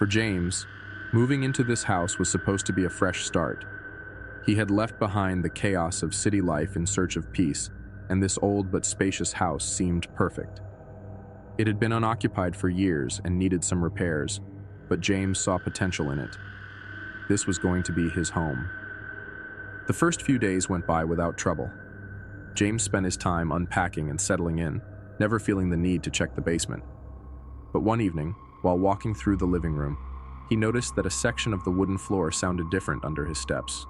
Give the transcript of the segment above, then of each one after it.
For James, moving into this house was supposed to be a fresh start. He had left behind the chaos of city life in search of peace, and this old but spacious house seemed perfect. It had been unoccupied for years and needed some repairs, but James saw potential in it. This was going to be his home. The first few days went by without trouble. James spent his time unpacking and settling in, never feeling the need to check the basement. But one evening, while walking through the living room, he noticed that a section of the wooden floor sounded different under his steps.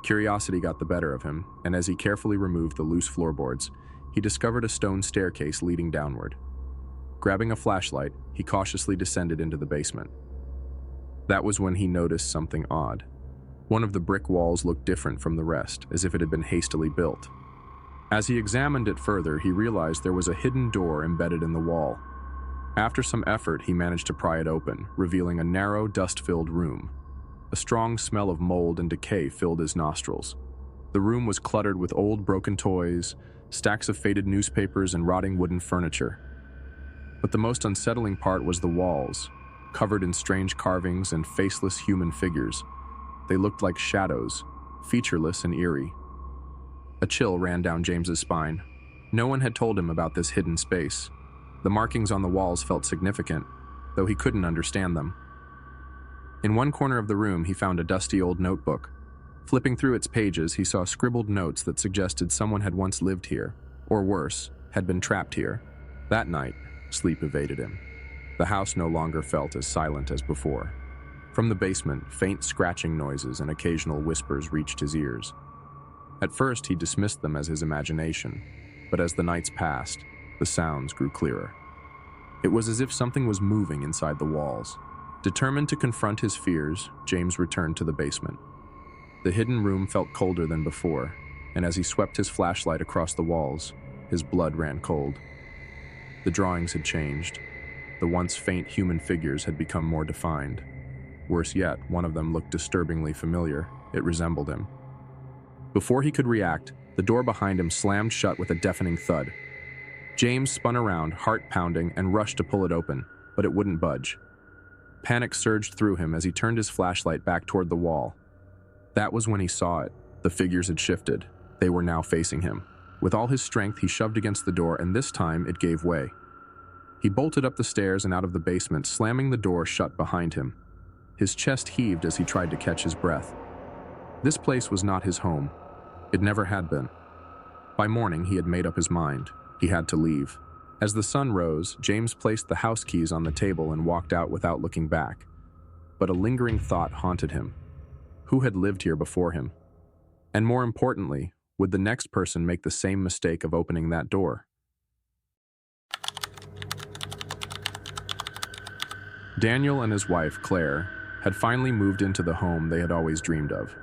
Curiosity got the better of him, and as he carefully removed the loose floorboards, he discovered a stone staircase leading downward. Grabbing a flashlight, he cautiously descended into the basement. That was when he noticed something odd. One of the brick walls looked different from the rest, as if it had been hastily built. As he examined it further, he realized there was a hidden door embedded in the wall. After some effort, he managed to pry it open, revealing a narrow, dust-filled room. A strong smell of mold and decay filled his nostrils. The room was cluttered with old broken toys, stacks of faded newspapers, and rotting wooden furniture. But the most unsettling part was the walls, covered in strange carvings and faceless human figures. They looked like shadows, featureless and eerie. A chill ran down James's spine. No one had told him about this hidden space. The markings on the walls felt significant, though he couldn't understand them. In one corner of the room, he found a dusty old notebook. Flipping through its pages, he saw scribbled notes that suggested someone had once lived here, or worse, had been trapped here. That night, sleep evaded him. The house no longer felt as silent as before. From the basement, faint scratching noises and occasional whispers reached his ears. At first, he dismissed them as his imagination, but as the nights passed, the sounds grew clearer. It was as if something was moving inside the walls. Determined to confront his fears, James returned to the basement. The hidden room felt colder than before, and as he swept his flashlight across the walls, his blood ran cold. The drawings had changed. The once faint human figures had become more defined. Worse yet, one of them looked disturbingly familiar. It resembled him. Before he could react, the door behind him slammed shut with a deafening thud. James spun around, heart pounding, and rushed to pull it open, but it wouldn't budge. Panic surged through him as he turned his flashlight back toward the wall. That was when he saw it. The figures had shifted. They were now facing him. With all his strength, he shoved against the door, and this time it gave way. He bolted up the stairs and out of the basement, slamming the door shut behind him. His chest heaved as he tried to catch his breath. This place was not his home. It never had been. By morning, he had made up his mind. He had to leave. As the sun rose, James placed the house keys on the table and walked out without looking back. But a lingering thought haunted him. Who had lived here before him? And more importantly, would the next person make the same mistake of opening that door? Daniel and his wife, Claire, had finally moved into the home they had always dreamed of.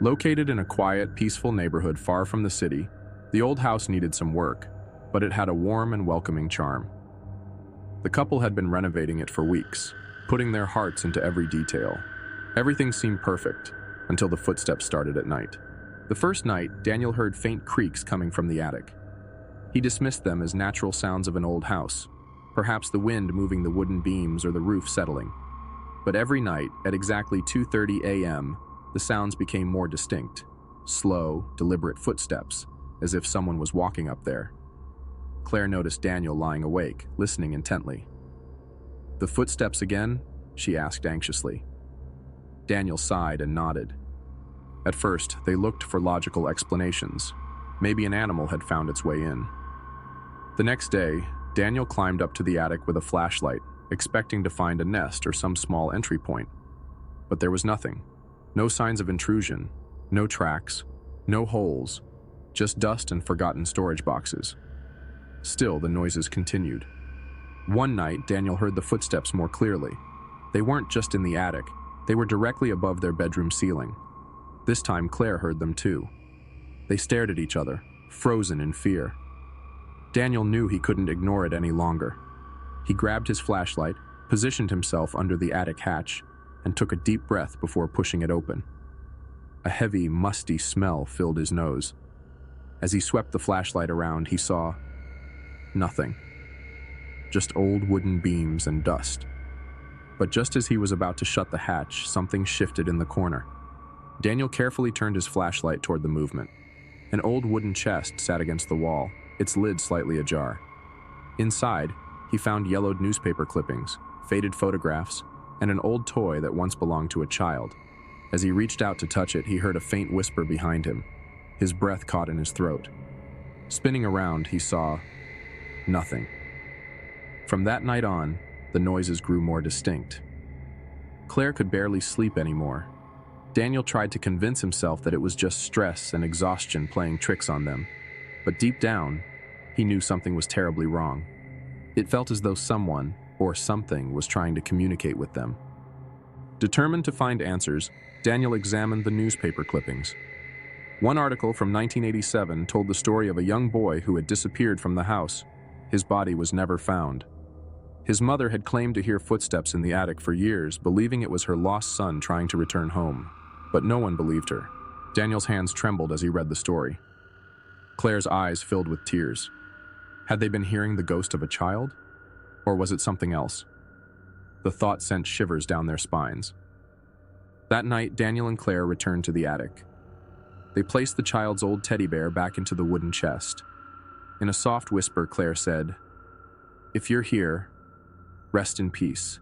Located in a quiet, peaceful neighborhood far from the city, the old house needed some work, but it had a warm and welcoming charm. The couple had been renovating it for weeks, putting their hearts into every detail. Everything seemed perfect, until the footsteps started at night. The first night, Daniel heard faint creaks coming from the attic. He dismissed them as natural sounds of an old house, perhaps the wind moving the wooden beams or the roof settling. But every night, at exactly 2:30 a.m., the sounds became more distinct. Slow, deliberate footsteps, as if someone was walking up there. Claire noticed Daniel lying awake, listening intently. "The footsteps again?" she asked anxiously. Daniel sighed and nodded. At first, they looked for logical explanations. Maybe an animal had found its way in. The next day, Daniel climbed up to the attic with a flashlight, expecting to find a nest or some small entry point. But there was nothing. No signs of intrusion, no tracks, no holes, just dust and forgotten storage boxes. Still, the noises continued. One night, Daniel heard the footsteps more clearly. They weren't just in the attic, they were directly above their bedroom ceiling. This time, Claire heard them too. They stared at each other, frozen in fear. Daniel knew he couldn't ignore it any longer. He grabbed his flashlight, positioned himself under the attic hatch, and took a deep breath before pushing it open. A heavy, musty smell filled his nose. As he swept the flashlight around, he saw nothing. Just old wooden beams and dust. But just as he was about to shut the hatch, something shifted in the corner. Daniel carefully turned his flashlight toward the movement. An old wooden chest sat against the wall, its lid slightly ajar. Inside, he found yellowed newspaper clippings, faded photographs, and an old toy that once belonged to a child. As he reached out to touch it, he heard a faint whisper behind him. His breath caught in his throat. Spinning around, he saw nothing. From that night on, the noises grew more distinct. Claire could barely sleep anymore. Daniel tried to convince himself that it was just stress and exhaustion playing tricks on them. But deep down, he knew something was terribly wrong. It felt as though someone, or something, was trying to communicate with them. Determined to find answers, Daniel examined the newspaper clippings. One article from 1987 told the story of a young boy who had disappeared from the house. His body was never found. His mother had claimed to hear footsteps in the attic for years, believing it was her lost son trying to return home. But no one believed her. Daniel's hands trembled as he read the story. Claire's eyes filled with tears. Had they been hearing the ghost of a child? Or was it something else? The thought sent shivers down their spines. That night, Daniel and Claire returned to the attic. They placed the child's old teddy bear back into the wooden chest. In a soft whisper, Claire said, "If you're here, rest in peace."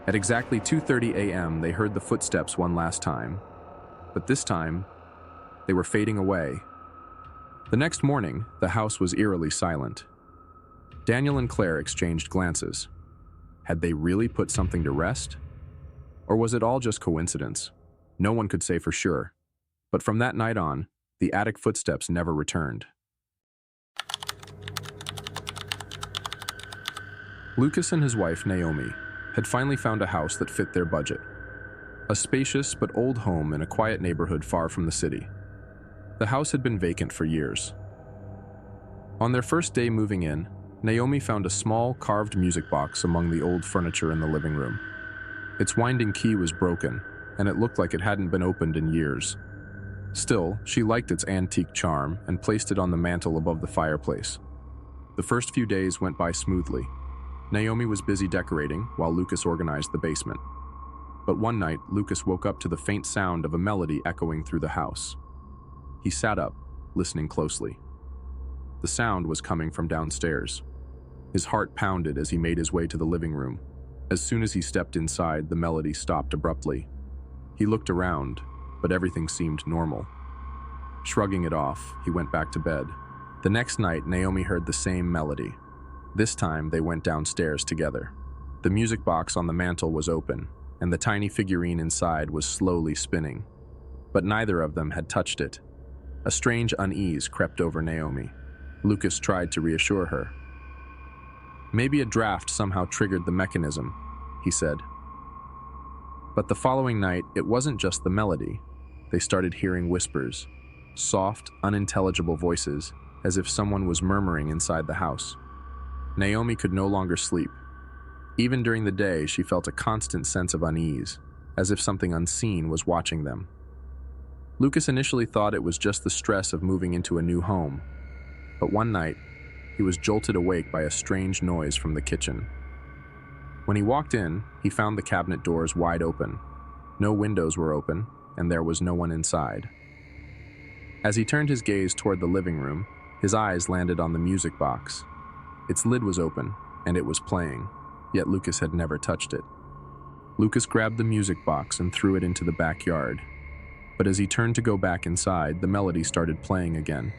At exactly 2:30 a.m., they heard the footsteps one last time. But this time, they were fading away. The next morning, the house was eerily silent. Daniel and Claire exchanged glances. Had they really put something to rest? Or was it all just coincidence? No one could say for sure. But from that night on, the attic footsteps never returned. Lucas and his wife, Naomi, had finally found a house that fit their budget. A spacious but old home in a quiet neighborhood far from the city. The house had been vacant for years. On their first day moving in, Naomi found a small, carved music box among the old furniture in the living room. Its winding key was broken, and it looked like it hadn't been opened in years. Still, she liked its antique charm and placed it on the mantel above the fireplace. The first few days went by smoothly. Naomi was busy decorating while Lucas organized the basement. But one night, Lucas woke up to the faint sound of a melody echoing through the house. He sat up, listening closely. The sound was coming from downstairs. His heart pounded as he made his way to the living room. As soon as he stepped inside, the melody stopped abruptly. He looked around, but everything seemed normal. Shrugging it off, he went back to bed. The next night, Naomi heard the same melody. This time, they went downstairs together. The music box on the mantel was open, and the tiny figurine inside was slowly spinning. But neither of them had touched it. A strange unease crept over Naomi. Lucas tried to reassure her. "Maybe a draft somehow triggered the mechanism," he said. But the following night, it wasn't just the melody. They started hearing whispers, soft, unintelligible voices, as if someone was murmuring inside the house. Naomi could no longer sleep. Even during the day, she felt a constant sense of unease, as if something unseen was watching them. Lucas initially thought it was just the stress of moving into a new home. But one night, he was jolted awake by a strange noise from the kitchen. When he walked in, he found the cabinet doors wide open. No windows were open, and there was no one inside. As he turned his gaze toward the living room, his eyes landed on the music box. Its lid was open, and it was playing, yet Lucas had never touched it. Lucas grabbed the music box and threw it into the backyard. But as he turned to go back inside, the melody started playing again.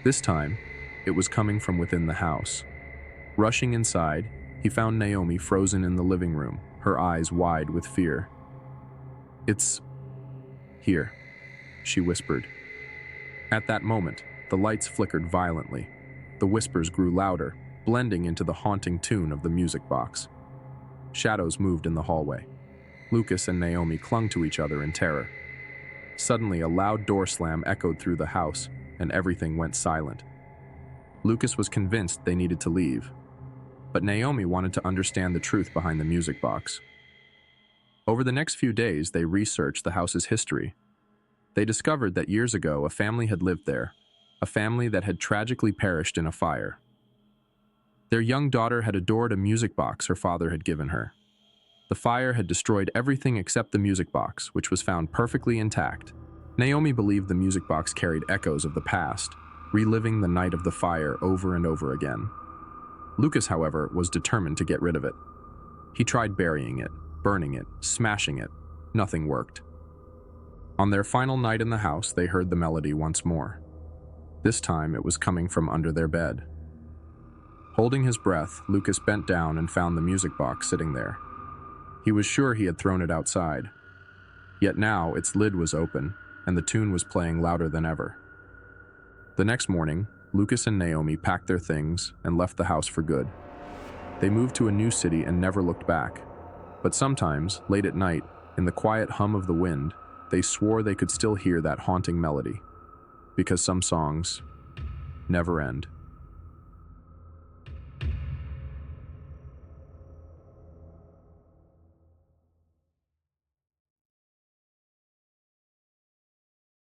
This time, it was coming from within the house. Rushing inside, he found Naomi frozen in the living room, her eyes wide with fear. "It's here," she whispered. At that moment, the lights flickered violently. The whispers grew louder, blending into the haunting tune of the music box. Shadows moved in the hallway. Lucas and Naomi clung to each other in terror. Suddenly, a loud door slam echoed through the house, and everything went silent. Lucas was convinced they needed to leave, but Naomi wanted to understand the truth behind the music box. Over the next few days, they researched the house's history. They discovered that years ago, a family had lived there, a family that had tragically perished in a fire. Their young daughter had adored a music box her father had given her. The fire had destroyed everything except the music box, which was found perfectly intact. Naomi believed the music box carried echoes of the past, reliving the night of the fire over and over again. Lucas, however, was determined to get rid of it. He tried burying it, burning it, smashing it. Nothing worked. On their final night in the house, they heard the melody once more. This time, it was coming from under their bed. Holding his breath, Lucas bent down and found the music box sitting there. He was sure he had thrown it outside. Yet now, its lid was open, and the tune was playing louder than ever. The next morning, Lucas and Naomi packed their things and left the house for good. They moved to a new city and never looked back. But sometimes, late at night, in the quiet hum of the wind, they swore they could still hear that haunting melody. Because some songs never end.